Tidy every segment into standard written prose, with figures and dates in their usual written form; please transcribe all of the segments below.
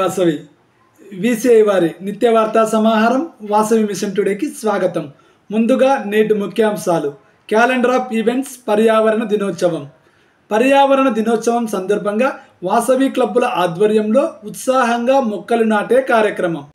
Vasavi VCI వారి నిత్య వార్తా సమాహారం వాసవి మిషన్ టుడేకి స్వాగతం. ముందుగా నేటి ముఖ్యాంశాలు. క్యాలెండర్ ఆఫ్ ఈవెంట్స్ పర్యావరణ దినోత్సవం సందర్భంగా వాసవి క్లబ్బుల ఆధ్వర్యంలో ఉత్సాహంగా మొక్కలు నాటే కార్యక్రమం.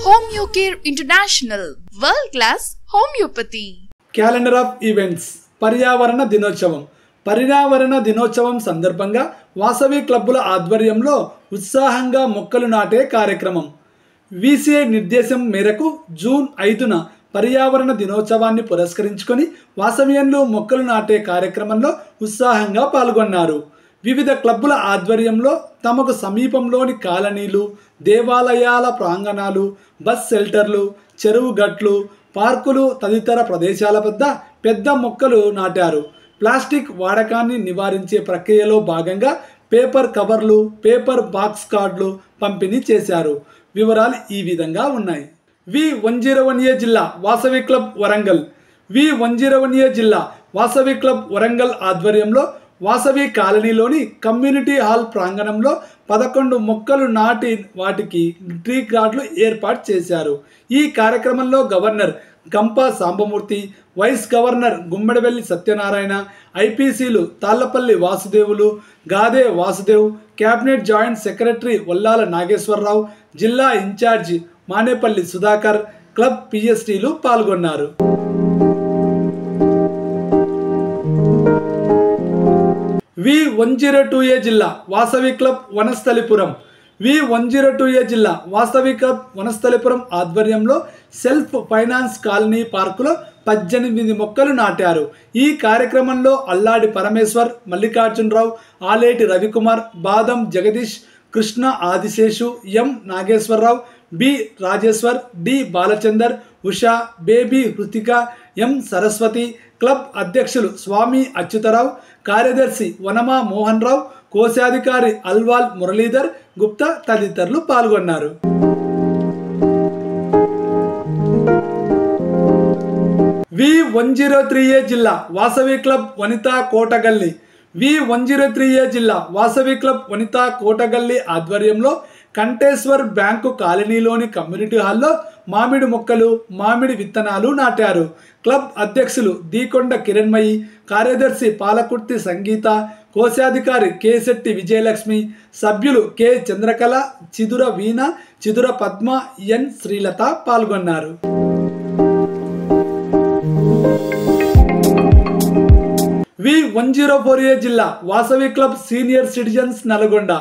HomeoCare International World Class Homeopathy. Calendar of events పర్యావరణ దినోత్సవం సందర్భంగా వాసవి క్లబ్బుల ఆధ్వర్యంలో ఉత్సాహంగా మొక్కలు నాటే కార్యక్రమం. విసిఐ నిర్దేశం మేరకు జూన్ 5న పర్యావరణ దినోత్సవాన్ని పురస్కరించుకొని వాసవియన్లు మొక్కలు నాటే కార్యక్రమంలో ఉత్సాహంగా పాల్గొన్నారు. వివిధ క్లబ్బుల ఆధ్వర్యంలో తమకు సమీపంలోని కాలనీలు, దేవాలయాల ప్రాంగణాలు, బస్ షెల్టర్లు, చెరువు గట్లు, పార్కులు తదితర ప్రదేశాల వద్ద పెద్ద మొక్కలు నాటారు. ప్లాస్టిక్ వాడకాన్ని నివారించే ప్రక్రియలో భాగంగా పేపర్ కవర్లు, పేపర్ బాక్స్ కార్డులు పంపిణీ చేశారు. వివరాలు ఈ విధంగా ఉన్నాయి. V101A జిల్లా వాసవి క్లబ్ వరంగల్. V101A జిల్లా వాసవి క్లబ్ వరంగల్ ఆధ్వర్యంలో వాసవి కాలనీలోని కమ్యూనిటీ హాల్ ప్రాంగణంలో 11 మొక్కలు నాటి వాటికి ట్రీ గార్డులు ఏర్పాటు చేశారు. ఈ కార్యక్రమంలో governor Gampa Sambamurthy, vice governor Gummadivelli Satyanarayana, ఐపీసీలు Thallapalli Vasudevulu, Gade Vasudev, cabinet joint secretary Vallala Nageswara Rao, జిల్లా ఇన్ఛార్జి మానేపల్లి సుధాకర్, క్లబ్ పిఎస్టీలు పాల్గొన్నారు. V102A జిల్లా వాసవి క్లబ్ వనస్థలిపురం. V102A జిల్లా వాసవి క్లబ్ వనస్థలిపురం ఆధ్వర్యంలో సెల్ఫ్ ఫైనాన్స్ కాలనీ పార్కులో 18 మొక్కలు నాటారు. ఈ కార్యక్రమంలో అల్లాడి Parameshwar, Mallikarjunarao, Aleti Ravi Kumar, Badam Jagadish, Krishna Adiseshu, M Nageswara Rao, B Rajeshwar, D Balachander, Usha, baby Hruthika, M Saraswathi, club అధ్యక్షులు స్వామి అచ్యుతరావు, కార్యదర్శి వనమా మోహన్ రావు, కోశాధికారి అల్వాల్ మురళీధర్ గుప్తా తదితరులు పాల్గొన్నారు. V103A జిల్లా వాసవి క్లబ్ వనితా కోటగల్లి. V103A జిల్లా వాసవి క్లబ్ వనితా కోటగల్లి ఆధ్వర్యంలో కంటేశ్వర్ బ్యాంకు కాలనీలోని కమ్యూనిటీ హాల్లో మామిడి మొక్కలు, మామిడి విత్తనాలు నాటారు. క్లబ్ అధ్యక్షులు దీకొండ కిరణ్మయి, కార్యదర్శి పాలకుర్తి సంగీత, కోశాధికారి కేశెట్టి విజయలక్ష్మి, సభ్యులు కె చంద్రకళ, చిదుర వీణ, చిదుర పద్మ, ఎన్ శ్రీలత పాల్గొన్నారు. V104A జిల్లా Vasavi club senior citizens Nalgonda.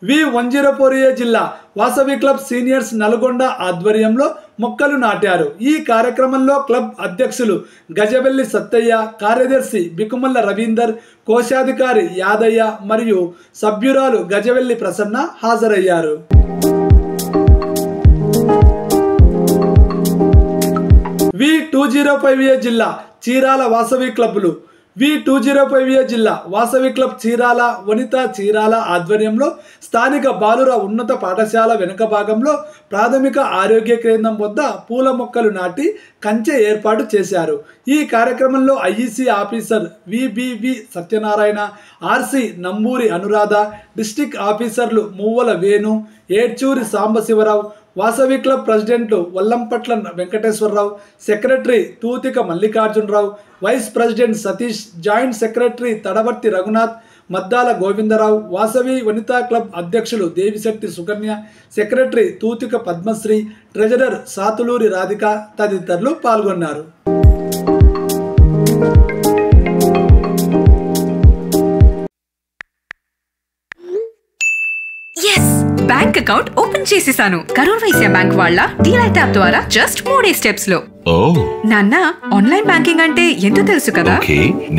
V104A జిల్లా వాసవి క్లబ్ సీనియర్స్ నల్గొండ ఆధ్వర్యంలో మొక్కలు నాటారు. ఈ కార్యక్రమంలో క్లబ్ అధ్యక్షులు గజవెల్లి సత్తయ్య, కార్యదర్శి బికుమల్ల రవీందర్, కోశాధికారి యాదయ్య మరియు సభ్యురాలు గజవెల్లి ప్రసన్న హాజరయ్యారు. V205A జిల్లా చీరాల వాసవి క్లబ్లు. V205A జిల్లా వాసవి క్లబ్ చీరాల వనిత చీరాల ఆధ్వర్యంలో స్థానిక బాలుర ఉన్నత పాఠశాల వెనుక భాగంలో ప్రాథమిక ఆరోగ్య కేంద్రం వద్ద పూల మొక్కలు నాటి కంచె ఏర్పాటు చేశారు. ఈ కార్యక్రమంలో IEC officer VBV Satyanarayana, RC Namburi Anuradha, district ఆఫీసర్లు Muvvala Venu, Edchuri Sambasiva Rao, Vasavi club president Vallampatla Venkateswara Rao, secretary Thuthika Mallikarjuna Rao, vice president Satish, joint secretary Tadavarthi Raghunath, Maddala Govinda Rao, Vasavi Vanitha club అధ్యక్షులు దేవిశెట్టి సుకన్య, సెక్రటరీ తూతిక పద్మశ్రీ, ట్రెజరర్ సాతులూరి రాధిక తదితరులు పాల్గొన్నారు. Yes! Bank bank account open చేసేసాను. కరూర్ వైశ్య బ్యాంక్ వాళ్ళ డీలైట్ యాప్ ద్వారా జస్ట్ 3 స్టెప్స్ లో. నాన్న, ఆన్లైన్ బ్యాంకింగ్ అంటే ఎంతో తెలుసు కదా.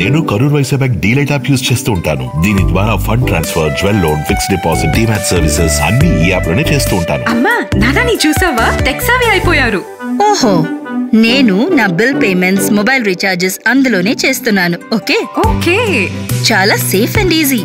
నేను Karur Vysya bank DLite app use చేస్తూ ఉంటాను. దీని ద్వారా fund transfer, jewel loan, fixed deposit, demat services అన్ని ఈ యాప్ లోనే చేస్తూ ఉంటాను. అమ్మా, నాన్న నీ చూసావా, టెక్ సావి అయిపోయారు. ఓహో, నేను నా బిల్ పేమెంట్స్, మొబైల్ రీఛార్జెస్ అందులోనే చేస్తున్నాను. ఓకే ఓకే, చాలా సేఫ్ అండ్ ఈజీ.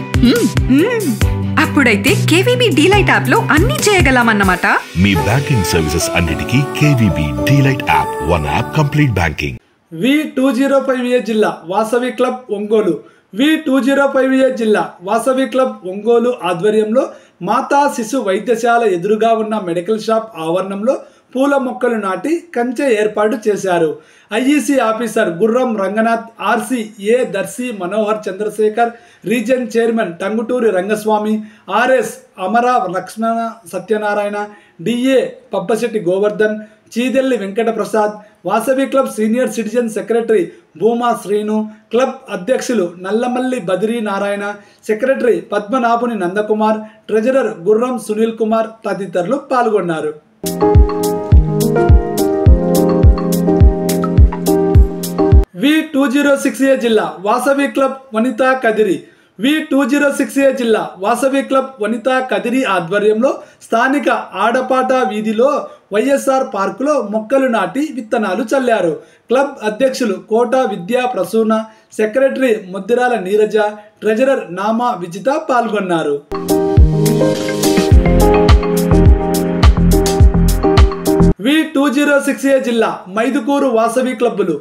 అప్పుడైతే కేవీబీ డీలైట్ యాప్ లో అన్ని చేయగలమన్నమాట. మీ బ్యాంకింగ్ సర్వీసెస్ అన్నిటికీ KVB DLite app. One app complete banking. V205A జిల్లా వాసవి క్లబ్ ఒంగోలు. V205A జిల్లా వాసవి క్లబ్ ఒంగోలు ఆధ్వర్యంలో మాతా శిశు వైద్యశాల ఎదురుగా ఉన్న మెడికల్ షాప్ ఆవరణంలో పూల మొక్కలు నాటి కంచె ఏర్పాటు చేశారు. IEC officer Gurram Ranganath, RC A Darsi Manohar Chandrasekhar, region chairman Tanguturi Rangaswamy, RS Amara Lakshmana Satyanarayana, DA Pabbisetti Govardhan, Cheedella Venkata Prasad, Vasavi club senior citizen secretary Bhuma Srinu, club అధ్యక్షులు నల్లమల్లి బదిరీ నారాయణ, సెక్రటరీ పద్మనాభుని నందకుమార్, ట్రెజరర్ గుర్రం సునీల్ కుమార్ తదితరులు పాల్గొన్నారు. V206A జిల్లా వాసవి క్లబ్ వనితా కదిరి. V206A జిల్లా వాసవి క్లబ్ వనితా కదిరి ఆధ్వర్యంలో స్థానిక ఆడపాట వీధిలో వైఎస్ఆర్ పార్కులో మొక్కలు నాటి విత్తనాలు చల్లారు. క్లబ్ అధ్యక్షులు కోట విద్యా ప్రసూన, సెక్రటరీ ముద్దిరాల నీరజ, ట్రెజరర్ నామా విజిత పాల్గొన్నారు. V206A జిల్లా మైదుకూరు వాసవి క్లబ్బులు.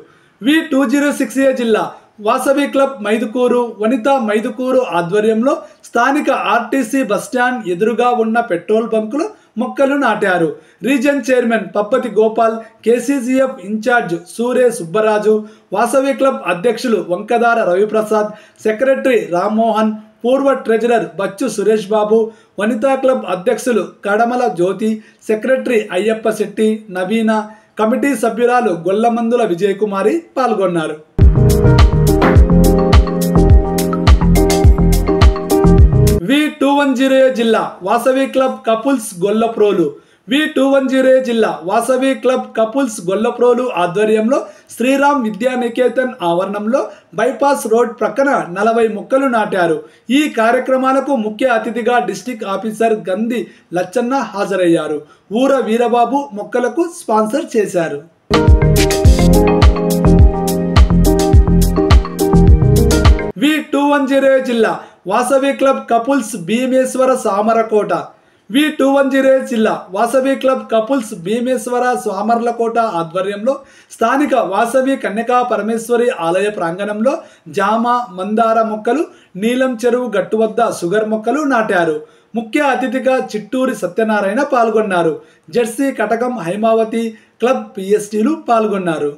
V206A జిల్లా వాసవి క్లబ్ మైదుకూరు, వనితా మైదుకూరు ఆధ్వర్యంలో స్థానిక ఆర్టీసీ బస్టాండ్ ఎదురుగా ఉన్న పెట్రోల్ బంకులో మొక్కలు నాటారు. Region chairman Pappathi Gopal, KCGF incharge Sure Subbaraju, Vasavi club అధ్యక్షులు వంకదార రవిప్రసాద్, సెక్రటరీ రామ్మోహన్, పూర్వ ట్రెజరర్ బచ్చు సురేష్ బాబు, వనితా క్లబ్ అధ్యక్షులు కడమల జ్యోతి, సెక్రటరీ అయ్యప్ప శెట్టి, నవీన, కమిటీ సభ్యురాలు గొల్లమందుల విజయకుమారి పాల్గొన్నారు. V210A జిల్లా Vasavi club couples Gollaprolu. V210A జిల్లా వాసవి క్లబ్ కపుల్స్ గొల్లప్రోలు ఆధ్వర్యంలో శ్రీరామ్ విద్యానికేతన్ ఆవరణంలో బైపాస్ రోడ్ ప్రక్కన 40 మొక్కలు నాటారు. ఈ కార్యక్రమాలకు ముఖ్య అతిథిగా డిస్ట్రిక్ట్ ఆఫీసర్ గంది లచ్చన్న హాజరయ్యారు. ఊర వీరబాబు మొక్కలకు స్పాన్సర్ చేశారు. V210A జిల్లా Vasavi club couples Bhimeswara Samarakota. V210A జిల్లా వాసవి క్లబ్ కపుల్స్ భీమేశ్వర సామర్లకోట ఆధ్వర్యంలో స్థానిక వాసవి కన్యకా పరమేశ్వరి ఆలయ ప్రాంగణంలో జామ, మందార మొక్కలు, నీలం చెరువు గట్టు వద్ద షుగర్ మొక్కలు నాటారు. ముఖ్య అతిథిగా చిట్టూరి సత్యనారాయణ పాల్గొన్నారు. జెర్సీ కటకం హైమావతి క్లబ్ పిఎస్టీలు పాల్గొన్నారు.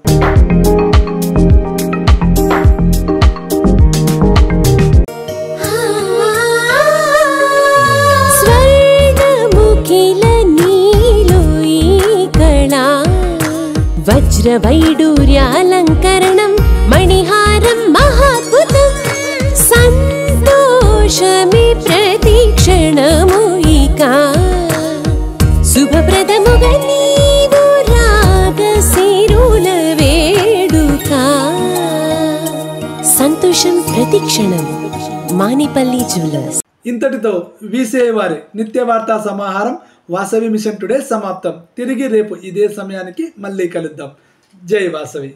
వజ్రవైడూర్యాలంకరణం మణిహారం మహాద్భుతం సంతోషమే ప్రతిక్షణము ఇక శుభప్రదముగా నీవు రాగశిరుల వేడుక సంతోషం ప్రతిక్షణం. మానిపల్లి జ్యువెలర్స్. ఇంతటితో వీసీఐ వారి నిత్య వార్తా సమాహారం వాసవి మిషన్ టుడే సమాప్తం. తిరిగి రేపు ఇదే సమయానికి మళ్ళీ కలుద్దాం. జై వాసవి.